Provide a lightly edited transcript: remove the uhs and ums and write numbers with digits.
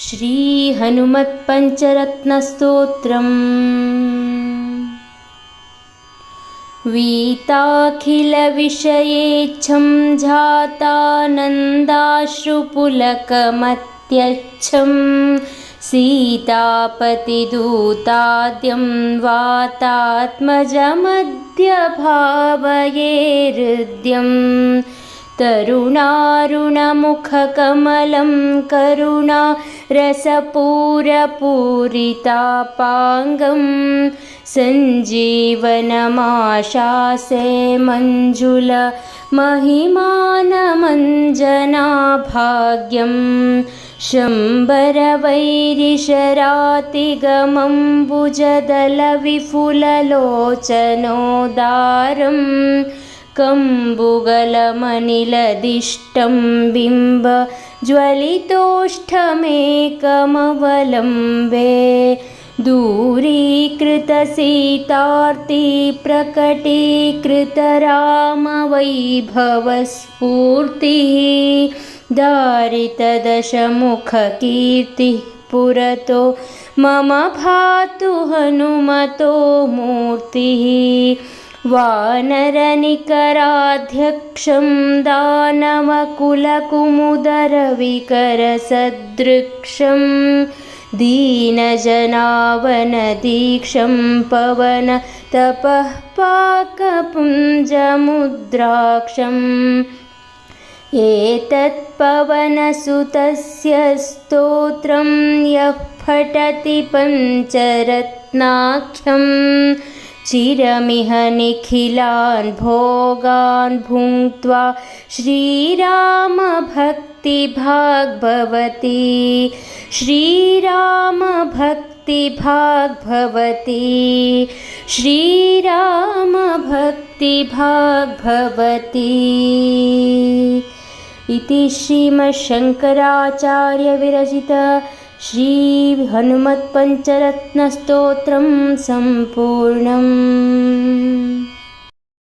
श्रीहनुमत्पञ्चरत्नस्तोत्रम्। वीताखिलविषयेच्छं जातानन्दाश्रुपुलकमत्यच्छं सीतापतिदूताद्यं वातात्मजमद्य भावये हृद्यम्। तरुणारुणमुखकमलं करुणारसपूरपूरितापाङ्गं सञ्जीवनमाशासे मञ्जुलमहिमानमञ्जनाभाग्यं। शम्बरवैरिशरातिगमम्बुजदलविफुललोचनोदारं कम्बुगलमनिलदिष्टं बिम्बज्वलितोष्ठमेकमवलम्बे। दूरीकृतसीतार्तिप्रकटीकृतरामवैभवस्फूर्तिः दारितदशमुखकीर्तिः पुरतो मम भातु हनुमतो मूर्तिः। वानरनिकराध्यक्षं दानवकुलकुमुदरविकरसदृक्षं दीनजनावनदीक्षं पवनतपः पाकपुञ्जमुद्राक्षम्। एतत्पवनसुतस्य स्तोत्रं यः पठति पञ्चरत्नाख्यं चिरमिह निखिलान् भोगान् भुङ्क्त्वा श्रीरामभक्तिभाग् भवति। श्रीरामभक्तिभाग् भवति। श्रीरामभक्तिभाग् भवति। इति श्रीमच्छङ्कराचार्यविरचित श्रीहनुमत्पञ्चरत्नस्तोत्रं सम्पूर्णम्।